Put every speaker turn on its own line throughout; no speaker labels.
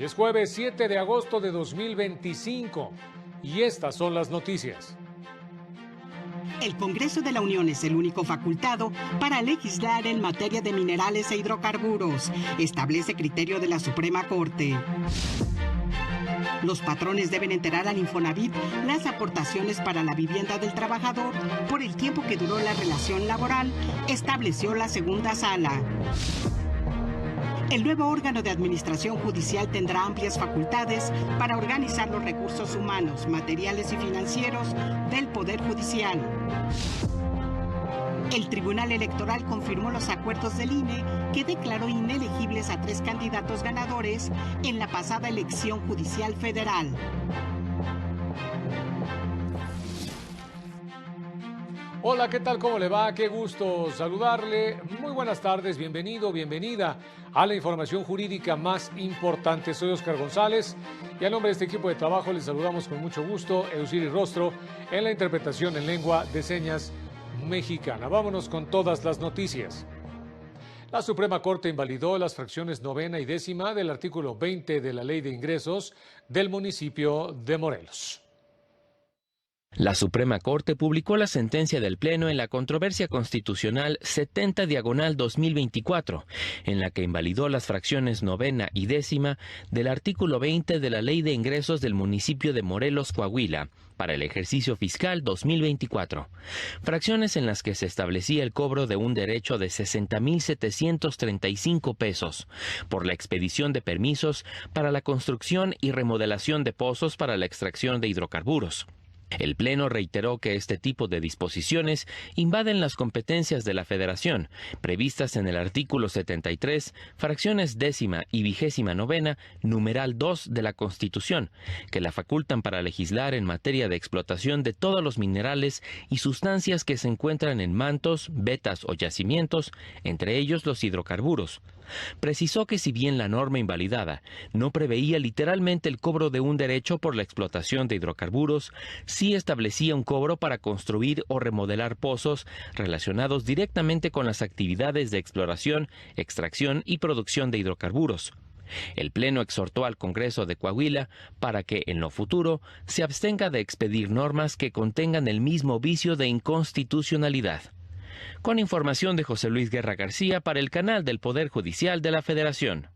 es jueves 7 de agosto de 2025 y estas son las noticias.
El Congreso de la Unión es el único facultado para legislar en materia de minerales e hidrocarburos. Establece criterio de la Suprema Corte. Los patrones deben enterar al Infonavit las aportaciones para la vivienda del trabajador por el tiempo que duró la relación laboral, estableció la segunda sala. El nuevo órgano de administración judicial tendrá amplias facultades para organizar los recursos humanos, materiales y financieros del Poder Judicial. El Tribunal Electoral confirmó los acuerdos del INE que declaró inelegibles a 3 candidatos ganadores en la pasada elección judicial federal.
Hola, ¿qué tal? ¿Cómo le va? Qué gusto saludarle. Muy buenas tardes, bienvenido, bienvenida a la información jurídica más importante. Soy Oscar González y a nombre de este equipo de trabajo les saludamos con mucho gusto Eusiri Rostro en la interpretación en lengua de señas mexicana. Vámonos con todas las noticias. La Suprema Corte invalidó las fracciones 9ª y 10ª del artículo 20 de la Ley de Ingresos del municipio de Morelos.
La Suprema Corte publicó la sentencia del Pleno en la controversia constitucional 70/2024, en la que invalidó las fracciones 9ª y 10ª del artículo 20 de la Ley de Ingresos del municipio de Morelos, Coahuila, para el ejercicio fiscal 2024. Fracciones en las que se establecía el cobro de un derecho de 60,735 pesos por la expedición de permisos para la construcción y remodelación de pozos para la extracción de hidrocarburos. El Pleno reiteró que este tipo de disposiciones invaden las competencias de la Federación, previstas en el artículo 73, fracciones 10ª y 29ª, numeral 2 de la Constitución, que la facultan para legislar en materia de explotación de todos los minerales y sustancias que se encuentran en mantos, vetas o yacimientos, entre ellos los hidrocarburos. Precisó que si bien la norma invalidada no preveía literalmente el cobro de un derecho por la explotación de hidrocarburos, sí establecía un cobro para construir o remodelar pozos relacionados directamente con las actividades de exploración, extracción y producción de hidrocarburos. El Pleno exhortó al Congreso de Coahuila para que, en lo futuro, se abstenga de expedir normas que contengan el mismo vicio de inconstitucionalidad. Con información de José Luis Guerra García para el canal del Poder Judicial de la Federación.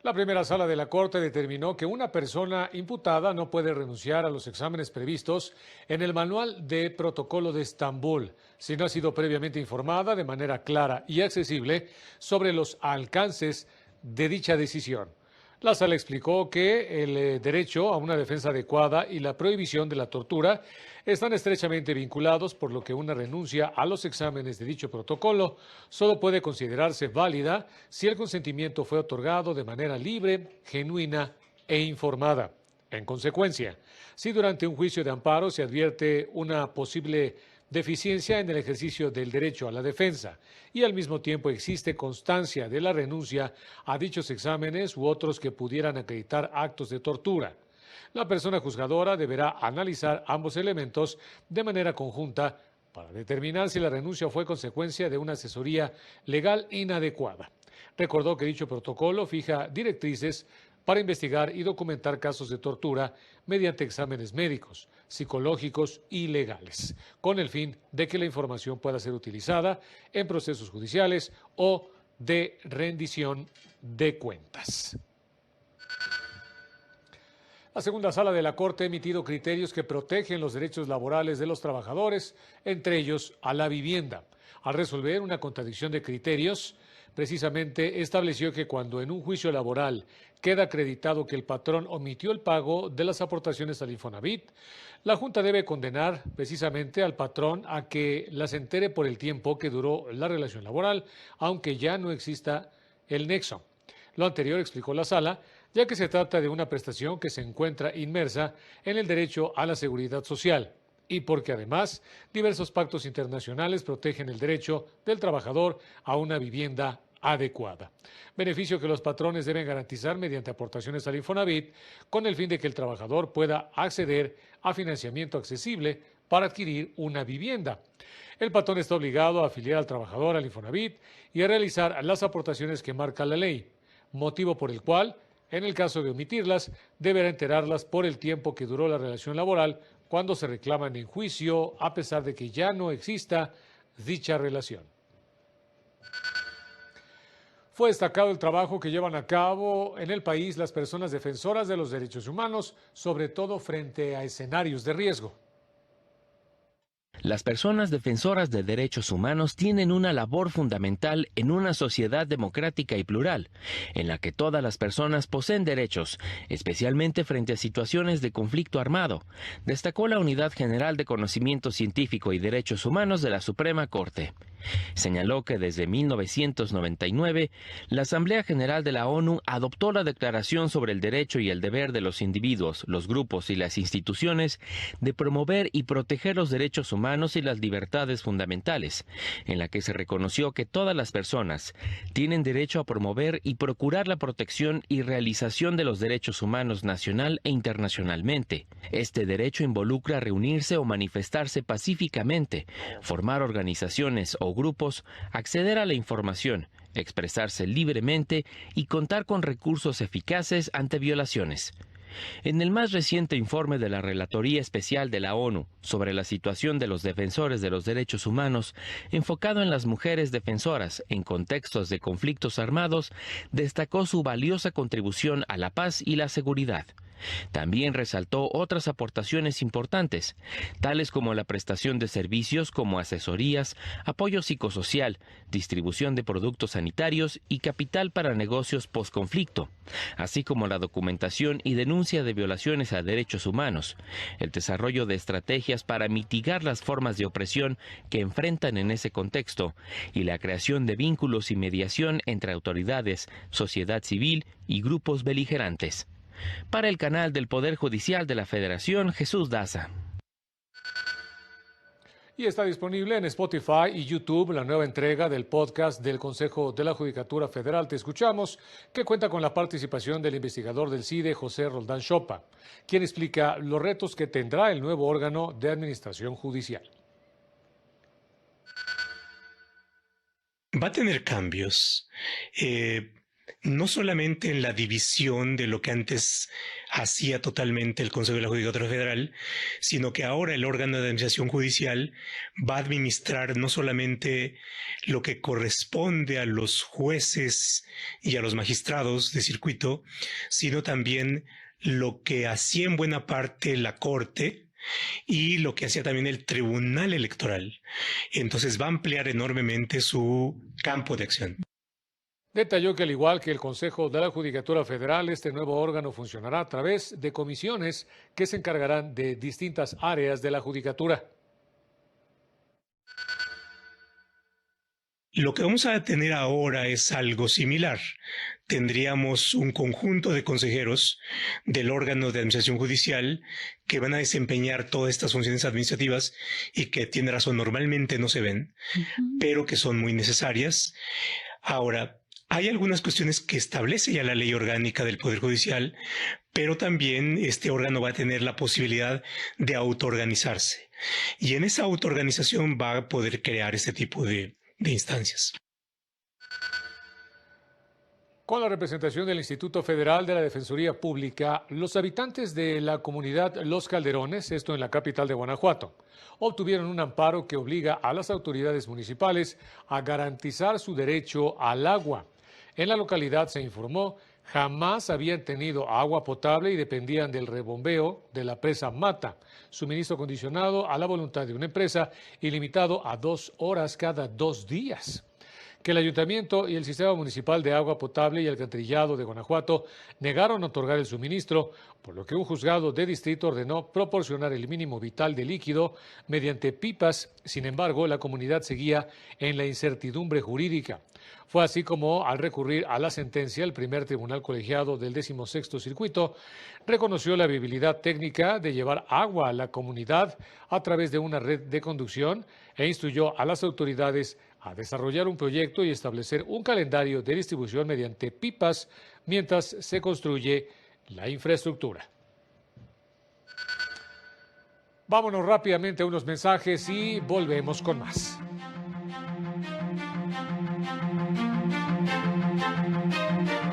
La primera sala de la Corte determinó que una persona imputada no puede renunciar a los exámenes previstos en el Manual de Protocolo de Estambul, si no ha sido previamente informada de manera clara y accesible sobre los alcances de dicha decisión. La sala explicó que el derecho a una defensa adecuada y la prohibición de la tortura están estrechamente vinculados, por lo que una renuncia a los exámenes de dicho protocolo solo puede considerarse válida si el consentimiento fue otorgado de manera libre, genuina e informada. En consecuencia, si durante un juicio de amparo se advierte una posible deficiencia en el ejercicio del derecho a la defensa y al mismo tiempo existe constancia de la renuncia a dichos exámenes u otros que pudieran acreditar actos de tortura, la persona juzgadora deberá analizar ambos elementos de manera conjunta para determinar si la renuncia fue consecuencia de una asesoría legal inadecuada. Recordó que dicho protocolo fija directrices para investigar y documentar casos de tortura mediante exámenes médicos, psicológicos y legales, con el fin de que la información pueda ser utilizada en procesos judiciales o de rendición de cuentas. La segunda sala de la Corte ha emitido criterios que protegen los derechos laborales de los trabajadores, entre ellos a la vivienda. Al resolver una contradicción de criterios, precisamente estableció que cuando en un juicio laboral queda acreditado que el patrón omitió el pago de las aportaciones al Infonavit, la Junta debe condenar precisamente al patrón a que las entere por el tiempo que duró la relación laboral, aunque ya no exista el nexo. Lo anterior, explicó la sala, ya que se trata de una prestación que se encuentra inmersa en el derecho a la seguridad social y porque además diversos pactos internacionales protegen el derecho del trabajador a una vivienda adecuada. Beneficio que los patrones deben garantizar mediante aportaciones al Infonavit con el fin de que el trabajador pueda acceder a financiamiento accesible para adquirir una vivienda. El patrón está obligado a afiliar al trabajador al Infonavit y a realizar las aportaciones que marca la ley. motivo por el cual, en el caso de omitirlas, deberá enterarlas por el tiempo que duró la relación laboral cuando se reclaman en juicio, a pesar de que ya no exista dicha relación. Fue destacado el trabajo que llevan a cabo en el país las personas defensoras de los derechos humanos, sobre todo frente a escenarios de riesgo.
Las personas defensoras de derechos humanos tienen una labor fundamental en una sociedad democrática y plural, en la que todas las personas poseen derechos, especialmente frente a situaciones de conflicto armado, destacó la Unidad General de Conocimiento Científico y Derechos Humanos de la Suprema Corte. Señaló que desde 1999, la Asamblea General de la ONU adoptó la Declaración sobre el Derecho y el Deber de los Individuos, los Grupos y las Instituciones de promover y proteger los derechos humanos y las libertades fundamentales, en la que se reconoció que todas las personas tienen derecho a promover y procurar la protección y realización de los derechos humanos nacional e internacionalmente. Este derecho involucra reunirse o manifestarse pacíficamente, formar organizaciones o grupos, acceder a la información, expresarse libremente y contar con recursos eficaces ante violaciones. En el más reciente informe de la Relatoría Especial de la ONU sobre la situación de los defensores de los derechos humanos, enfocado en las mujeres defensoras en contextos de conflictos armados, destacó su valiosa contribución a la paz y la seguridad. También resaltó otras aportaciones importantes, tales como la prestación de servicios como asesorías, apoyo psicosocial, distribución de productos sanitarios y capital para negocios postconflicto, así como la documentación y denuncia de violaciones a derechos humanos, el desarrollo de estrategias para mitigar las formas de opresión que enfrentan en ese contexto y la creación de vínculos y mediación entre autoridades, sociedad civil y grupos beligerantes. Para el canal del Poder Judicial de la Federación, Jesús Daza.
Y está disponible en Spotify y YouTube la nueva entrega del podcast del Consejo de la Judicatura Federal Te Escuchamos, que cuenta con la participación del investigador del CIDE, José Roldán Chopa, quien explica los retos que tendrá el nuevo órgano de administración judicial.
Va a tener cambios. No solamente en la división de lo que antes hacía totalmente el Consejo de la Judicatura Federal, sino que ahora el órgano de administración judicial va a administrar no solamente lo que corresponde a los jueces y a los magistrados de circuito, sino también lo que hacía en buena parte la Corte y lo que hacía también el Tribunal Electoral. Entonces va a ampliar enormemente su campo de acción.
Detalló que al igual que el Consejo de la Judicatura Federal, este nuevo órgano funcionará a través de comisiones que se encargarán de distintas áreas de la judicatura.
Lo que vamos a tener ahora es algo similar. Tendríamos un conjunto de consejeros del órgano de administración judicial que van a desempeñar todas estas funciones administrativas y que, tiene razón, normalmente no se ven, pero que son muy necesarias. Ahora, hay algunas cuestiones que establece ya la ley orgánica del Poder Judicial, pero también este órgano va a tener la posibilidad de autoorganizarse. Y en esa autoorganización va a poder crear este tipo de instancias.
Con la representación del Instituto Federal de la Defensoría Pública, los habitantes de la comunidad Los Calderones, esto en la capital de Guanajuato, obtuvieron un amparo que obliga a las autoridades municipales a garantizar su derecho al agua. En la localidad, se informó, jamás habían tenido agua potable y dependían del rebombeo de la presa Mata, suministro condicionado a la voluntad de una empresa y limitado a 2 horas cada 2 días. Que el Ayuntamiento y el Sistema Municipal de Agua Potable y Alcantarillado de Guanajuato negaron otorgar el suministro, por lo que un juzgado de distrito ordenó proporcionar el mínimo vital de líquido mediante pipas. Sin embargo, la comunidad seguía en la incertidumbre jurídica. Fue así como, al recurrir a la sentencia, el primer tribunal colegiado del 16º Circuito reconoció la viabilidad técnica de llevar agua a la comunidad a través de una red de conducción e instruyó a las autoridades a desarrollar un proyecto y establecer un calendario de distribución mediante pipas mientras se construye la infraestructura. Vámonos rápidamente a unos mensajes y volvemos con más.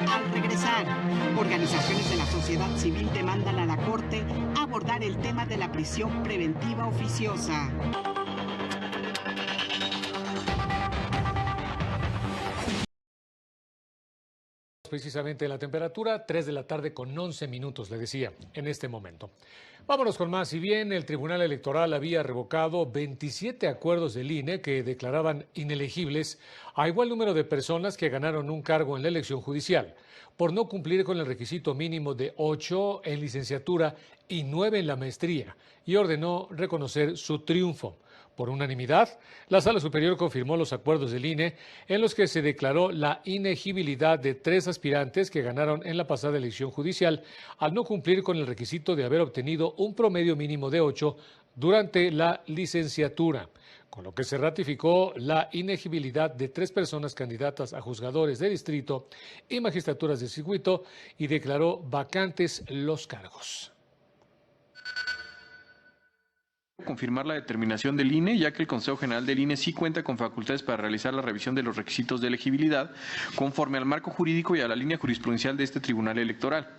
Al la sociedad civil demandan a la Corte abordar el tema de la prisión preventiva oficiosa.
Precisamente la temperatura, 3 de la tarde con 11 minutos, le decía, en este momento. Vámonos con más. Si bien el Tribunal Electoral había revocado 27 acuerdos del INE que declaraban inelegibles a igual número de personas que ganaron un cargo en la elección judicial, por no cumplir con el requisito mínimo de 8 en licenciatura y 9 en la maestría, y ordenó reconocer su triunfo. Por unanimidad, la Sala Superior confirmó los acuerdos del INE en los que se declaró la inegibilidad de 3 aspirantes que ganaron en la pasada elección judicial al no cumplir con el requisito de haber obtenido un promedio mínimo de 8 durante la licenciatura, con lo que se ratificó la inegibilidad de 3 personas candidatas a juzgadores de distrito y magistraturas de circuito y declaró vacantes los cargos.
Confirmar la determinación del INE, ya que el Consejo General del INE sí cuenta con facultades para realizar la revisión de los requisitos de elegibilidad conforme al marco jurídico y a la línea jurisprudencial de este Tribunal Electoral.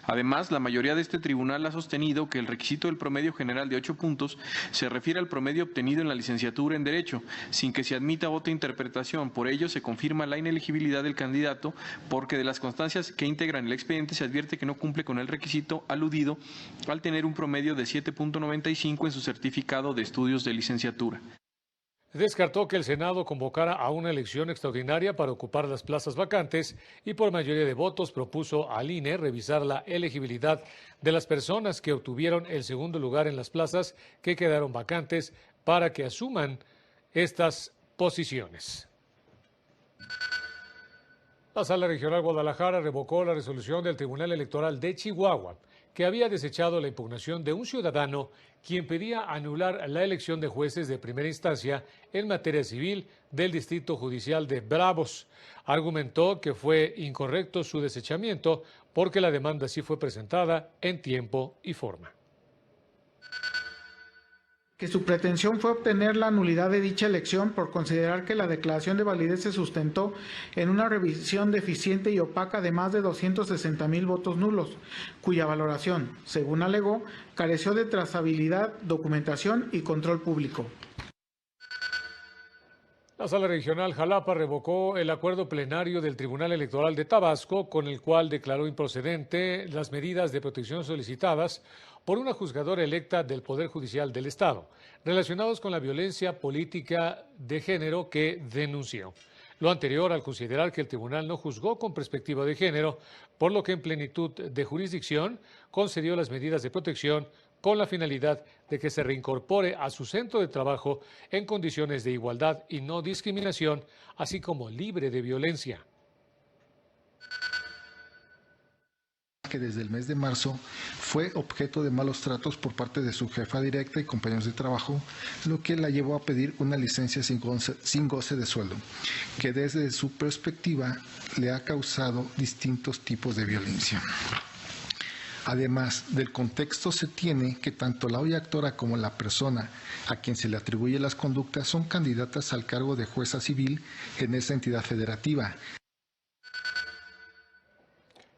Además, la mayoría de este tribunal ha sostenido que el requisito del promedio general de 8 puntos se refiere al promedio obtenido en la licenciatura en Derecho, sin que se admita otra interpretación. Por ello, se confirma la inelegibilidad del candidato porque de las constancias que integran el expediente se advierte que no cumple con el requisito aludido al tener un promedio de 7.95 en su certificado de estudios de licenciatura.
Descartó que el Senado convocara a una elección extraordinaria para ocupar las plazas vacantes y por mayoría de votos propuso al INE revisar la elegibilidad de las personas que obtuvieron el segundo lugar en las plazas que quedaron vacantes para que asuman estas posiciones. La Sala Regional Guadalajara revocó la resolución del Tribunal Electoral de Chihuahua, que había desechado la impugnación de un ciudadano quien pedía anular la elección de jueces de primera instancia en materia civil del Distrito Judicial de Bravos. Argumentó que fue incorrecto su desechamiento porque la demanda sí fue presentada en tiempo y forma.
Que su pretensión fue obtener la nulidad de dicha elección por considerar que la declaración de validez se sustentó en una revisión deficiente y opaca de más de 260,000 votos nulos, cuya valoración, según alegó, careció de trazabilidad, documentación y control público.
La Sala Regional Jalapa revocó el acuerdo plenario del Tribunal Electoral de Tabasco, con el cual declaró improcedente las medidas de protección solicitadas por una juzgadora electa del Poder Judicial del Estado, relacionados con la violencia política de género que denunció. Lo anterior al considerar que el tribunal no juzgó con perspectiva de género, por lo que en plenitud de jurisdicción concedió las medidas de protección con la finalidad de que se reincorpore a su centro de trabajo en condiciones de igualdad y no discriminación, así como libre de violencia.
Que desde el mes de marzo fue objeto de malos tratos por parte de su jefa directa y compañeros de trabajo, lo que la llevó a pedir una licencia sin goce de sueldo, que desde su perspectiva le ha causado distintos tipos de violencia. Además del contexto, se tiene que tanto la hoy actora como la persona a quien se le atribuye las conductas son candidatas al cargo de jueza civil en esa entidad federativa.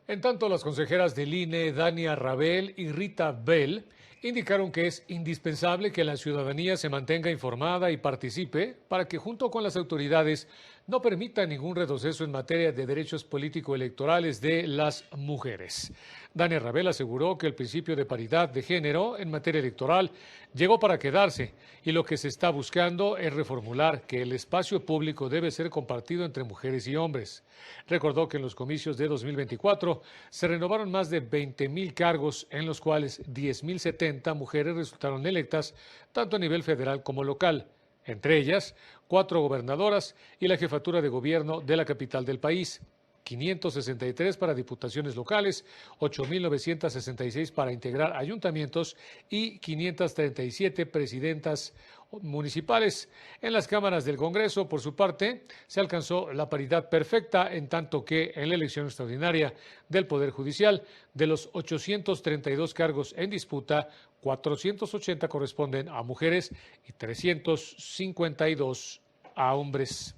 En tanto, las consejeras del INE, Dania Rabel y Rita Bell, indicaron que es indispensable que la ciudadanía se mantenga informada y participe para que, junto con las autoridades, no permita ningún retroceso en materia de derechos político-electorales de las mujeres. Dania Rabel aseguró que el principio de paridad de género en materia electoral llegó para quedarse y lo que se está buscando es reformular que el espacio público debe ser compartido entre mujeres y hombres. Recordó que en los comicios de 2024 se renovaron más de 20,000 cargos, en los cuales 10,070 mujeres resultaron electas, tanto a nivel federal como local. Entre ellas, 4 gobernadoras y la jefatura de gobierno de la capital del país. 563 para diputaciones locales, 8,966 para integrar ayuntamientos y 537 presidentas municipales. En las cámaras del Congreso, por su parte, se alcanzó la paridad perfecta, en tanto que en la elección extraordinaria del Poder Judicial, de los 832 cargos en disputa, 480 corresponden a mujeres y 352 a hombres.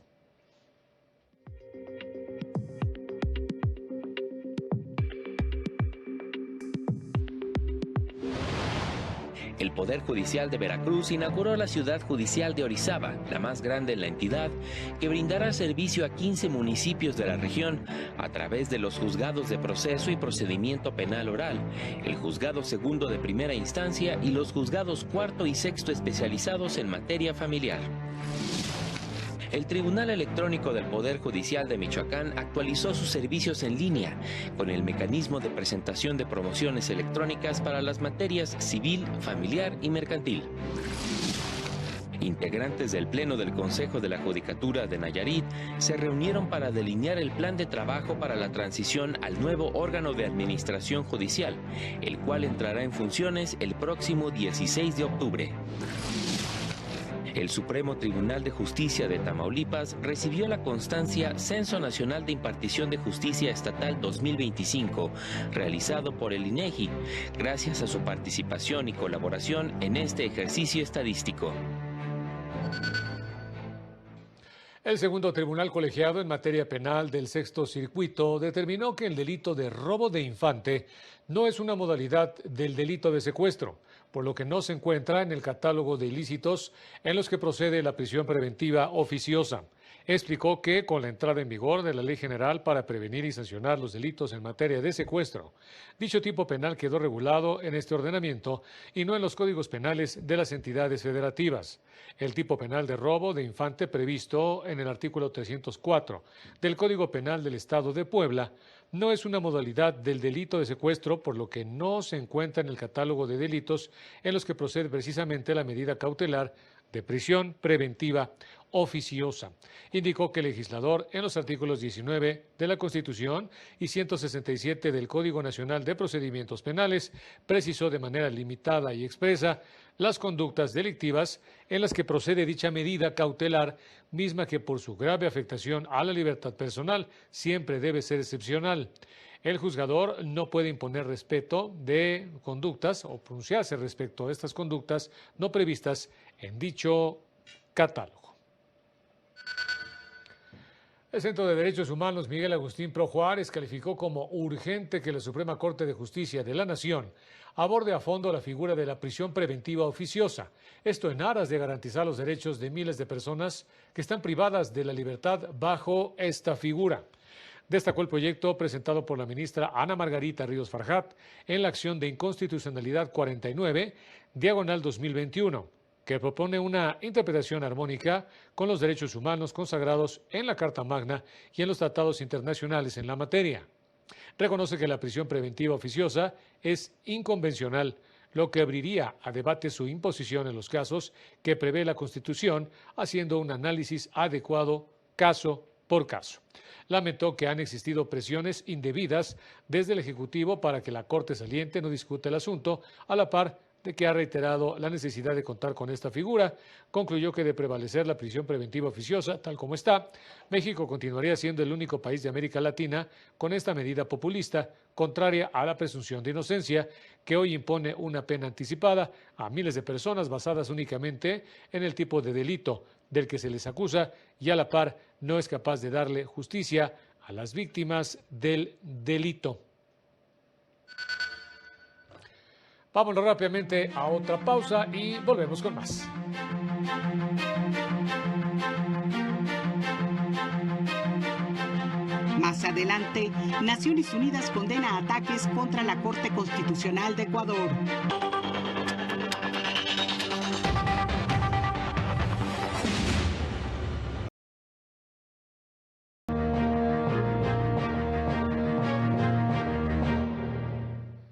El Poder Judicial de Veracruz inauguró la Ciudad Judicial de Orizaba, la más grande en la entidad, que brindará servicio a 15 municipios de la región a través de los juzgados de proceso y procedimiento penal oral, el juzgado segundo de primera instancia y los juzgados cuarto y sexto especializados en materia familiar. El Tribunal Electrónico del Poder Judicial de Michoacán actualizó sus servicios en línea con el mecanismo de presentación de promociones electrónicas para las materias civil, familiar y mercantil. Integrantes del Pleno del Consejo de la Judicatura de Nayarit se reunieron para delinear el plan de trabajo para la transición al nuevo órgano de administración judicial, el cual entrará en funciones el próximo 16 de octubre. El Supremo Tribunal de Justicia de Tamaulipas recibió la constancia Censo Nacional de Impartición de Justicia Estatal 2025, realizado por el INEGI, gracias a su participación y colaboración en este ejercicio estadístico.
El segundo tribunal colegiado en materia penal del Sexto Circuito determinó que el delito de robo de infante no es una modalidad del delito de secuestro, por lo que no se encuentra en el catálogo de ilícitos en los que procede la prisión preventiva oficiosa. Explicó que con la entrada en vigor de la Ley General para prevenir y sancionar los delitos en materia de secuestro, dicho tipo penal quedó regulado en este ordenamiento y no en los códigos penales de las entidades federativas. El tipo penal de robo de infante previsto en el artículo 304 del Código Penal del Estado de Puebla no es una modalidad del delito de secuestro, por lo que no se encuentra en el catálogo de delitos en los que procede precisamente la medida cautelar de prisión preventiva oficiosa. Indicó que el legislador, en los artículos 19 de la Constitución y 167 del Código Nacional de Procedimientos Penales, precisó de manera limitada y expresa las conductas delictivas en las que procede dicha medida cautelar, misma que por su grave afectación a la libertad personal siempre debe ser excepcional. El juzgador no puede imponer respeto de conductas o pronunciarse respecto a estas conductas no previstas en dicho catálogo. El Centro de Derechos Humanos Miguel Agustín Pro Juárez calificó como urgente que la Suprema Corte de Justicia de la Nación aborde a fondo la figura de la prisión preventiva oficiosa, esto en aras de garantizar los derechos de miles de personas que están privadas de la libertad bajo esta figura. Destacó el proyecto presentado por la ministra Ana Margarita Ríos Farjat en la acción de inconstitucionalidad 49, diagonal 2021, que propone una interpretación armónica con los derechos humanos consagrados en la Carta Magna y en los tratados internacionales en la materia. Reconoce que la prisión preventiva oficiosa es inconvencional, lo que abriría a debate su imposición en los casos que prevé la Constitución, haciendo un análisis adecuado caso por caso. Lamentó que han existido presiones indebidas desde el Ejecutivo para que la Corte saliente no discute el asunto, a la par de que ha reiterado la necesidad de contar con esta figura. Concluyó que de prevalecer la prisión preventiva oficiosa, tal como está, México continuaría siendo el único país de América Latina con esta medida populista, contraria a la presunción de inocencia, que hoy impone una pena anticipada a miles de personas basadas únicamente en el tipo de delito del que se les acusa y a la par no es capaz de darle justicia a las víctimas del delito. Vámonos rápidamente a otra pausa y volvemos con más.
Más adelante, Naciones Unidas condena ataques contra la Corte Constitucional de Ecuador.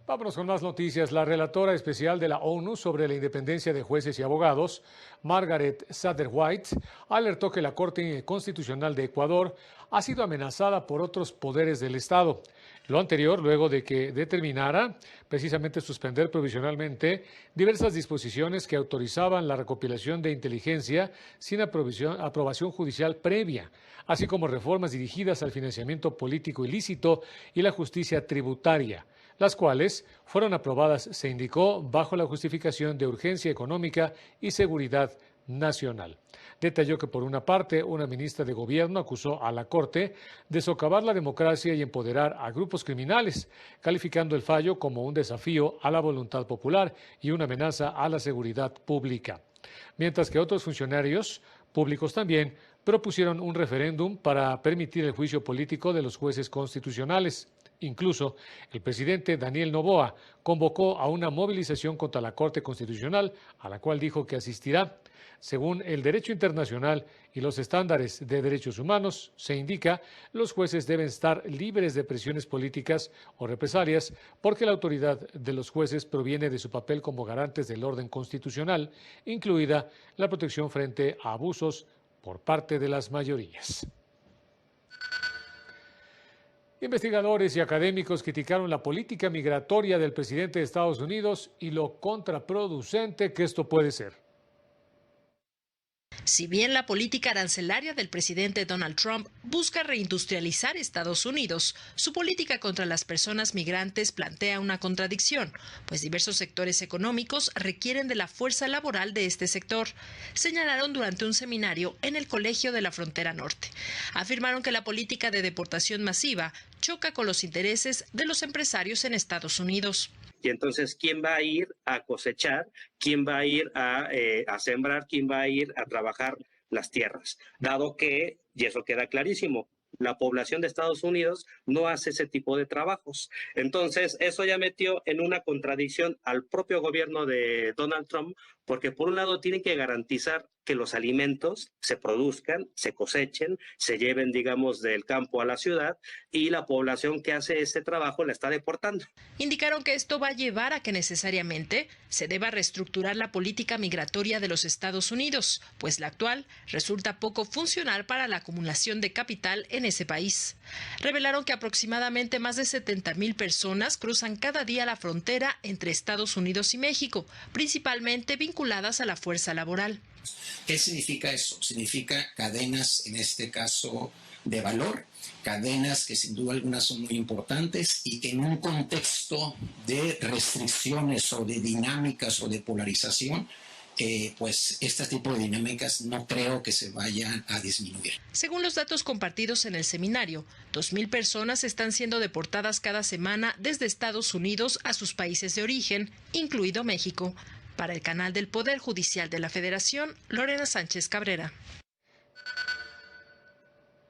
Vámonos con más noticias. La relatora especial de la ONU sobre la independencia de jueces y abogados, Margaret Satterwhite, alertó que la Corte Constitucional de Ecuador ha sido amenazada por otros poderes del Estado. Lo anterior, luego de que determinara precisamente suspender provisionalmente diversas disposiciones que autorizaban la recopilación de inteligencia sin aprobación judicial previa, así como reformas dirigidas al financiamiento político ilícito y la justicia tributaria, las cuales fueron aprobadas, se indicó, bajo la justificación de urgencia económica y seguridad nacional. Detalló que por una parte, una ministra de gobierno acusó a la Corte de socavar la democracia y empoderar a grupos criminales, calificando el fallo como un desafío a la voluntad popular y una amenaza a la seguridad pública. Mientras que otros funcionarios públicos también propusieron un referéndum para permitir el juicio político de los jueces constitucionales. Incluso el presidente Daniel Noboa convocó a una movilización contra la Corte Constitucional, a la cual dijo que asistirá. Según el derecho internacional y los estándares de derechos humanos, se indica, los jueces deben estar libres de presiones políticas o represalias porque la autoridad de los jueces proviene de su papel como garantes del orden constitucional, incluida la protección frente a abusos por parte de las mayorías. Investigadores y académicos criticaron la política migratoria del presidente de Estados Unidos y lo contraproducente que esto puede ser.
Si bien la política arancelaria del presidente Donald Trump busca reindustrializar Estados Unidos, su política contra las personas migrantes plantea una contradicción, pues diversos sectores económicos requieren de la fuerza laboral de este sector, señalaron durante un seminario en el Colegio de la Frontera Norte. Afirmaron que la política de deportación masiva choca con los intereses de los empresarios en Estados Unidos.
Y entonces, ¿quién va a ir a cosechar? ¿Quién va a ir a sembrar? ¿Quién va a ir a trabajar las tierras? Dado que, y eso queda clarísimo, la población de Estados Unidos no hace ese tipo de trabajos. Entonces, eso ya metió en una contradicción al propio gobierno de Donald Trump, porque por un lado tienen que garantizar que los alimentos se produzcan, se cosechen, se lleven, digamos, del campo a la ciudad, y la población que hace este trabajo la está deportando.
Indicaron que esto va a llevar a que necesariamente se deba reestructurar la política migratoria de los Estados Unidos, pues la actual resulta poco funcional para la acumulación de capital en ese país. Revelaron que aproximadamente más de 70,000 personas cruzan cada día la frontera entre Estados Unidos y México, principalmente vinculadas a la fuerza laboral.
¿Qué significa eso? Significa cadenas, en este caso, de valor, cadenas que sin duda algunas son muy importantes y que en un contexto de restricciones o de dinámicas o de polarización, pues este tipo de dinámicas no creo que se vayan a disminuir.
Según los datos compartidos en el seminario, 2,000 personas están siendo deportadas cada semana desde Estados Unidos a sus países de origen, incluido México. Para el canal del Poder Judicial de la Federación, Lorena Sánchez Cabrera.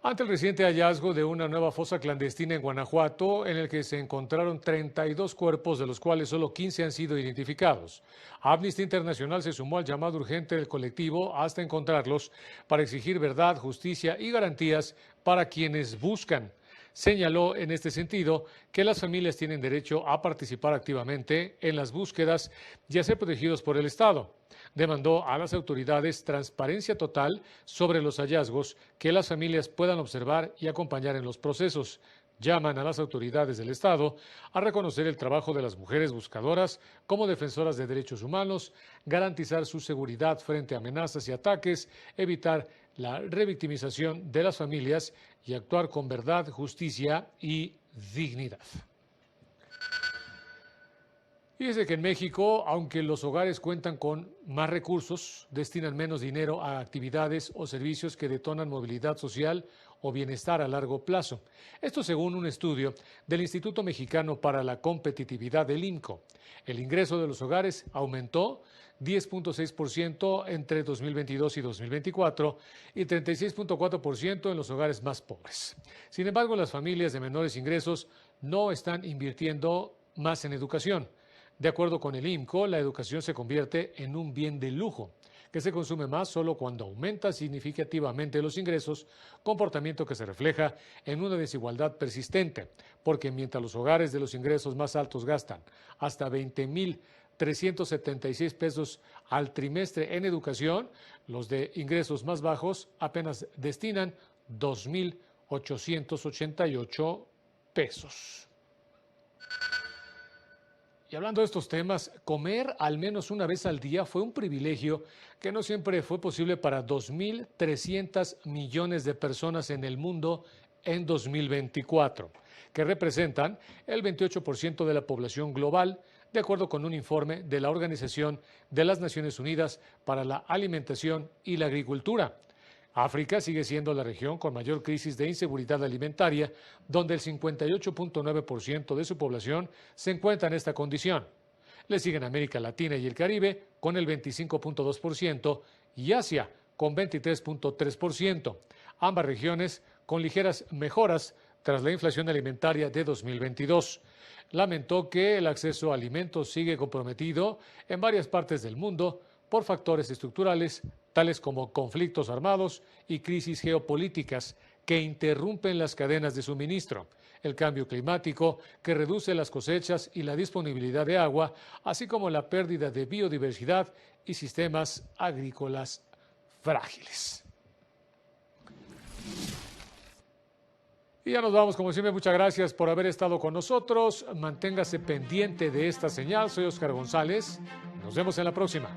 Ante el reciente hallazgo de una nueva fosa clandestina en Guanajuato, en el que se encontraron 32 cuerpos, de los cuales solo 15 han sido identificados, Amnistía Internacional se sumó al llamado urgente del colectivo hasta encontrarlos para exigir verdad, justicia y garantías para quienes buscan. Señaló en este sentido que las familias tienen derecho a participar activamente en las búsquedas y a ser protegidos por el Estado. Demandó a las autoridades transparencia total sobre los hallazgos, que las familias puedan observar y acompañar en los procesos. Llaman a las autoridades del Estado a reconocer el trabajo de las mujeres buscadoras como defensoras de derechos humanos, garantizar su seguridad frente a amenazas y ataques, evitar la revictimización de las familias y actuar con verdad, justicia y dignidad. Fíjese que en México, aunque los hogares cuentan con más recursos, destinan menos dinero a actividades o servicios que detonan movilidad social o bienestar a largo plazo. Esto según un estudio del Instituto Mexicano para la Competitividad del INCO. El ingreso de los hogares aumentó 10.6% entre 2022 y 2024 y 36.4% en los hogares más pobres. Sin embargo, las familias de menores ingresos no están invirtiendo más en educación. De acuerdo con el INCO, la educación se convierte en un bien de lujo, que se consume más solo cuando aumenta significativamente los ingresos, comportamiento que se refleja en una desigualdad persistente, porque mientras los hogares de los ingresos más altos gastan hasta 20,376 pesos al trimestre en educación, los de ingresos más bajos apenas destinan 2,888 pesos. Y hablando de estos temas, comer al menos una vez al día fue un privilegio que no siempre fue posible para 2,300 millones de personas en el mundo en 2024, que representan el 28% de la población global, de acuerdo con un informe de la Organización de las Naciones Unidas para la Alimentación y la Agricultura. África sigue siendo la región con mayor crisis de inseguridad alimentaria, donde el 58.9% de su población se encuentra en esta condición. Le siguen América Latina y el Caribe con el 25.2% y Asia con 23.3%. Ambas regiones con ligeras mejoras tras la inflación alimentaria de 2022. Lamentó que el acceso a alimentos sigue comprometido en varias partes del mundo por factores estructurales tales como conflictos armados y crisis geopolíticas que interrumpen las cadenas de suministro, el cambio climático que reduce las cosechas y la disponibilidad de agua, así como la pérdida de biodiversidad y sistemas agrícolas frágiles. Y ya nos vamos, como siempre, muchas gracias por haber estado con nosotros. Manténgase pendiente de esta señal. Soy Oscar González. Nos vemos en la próxima.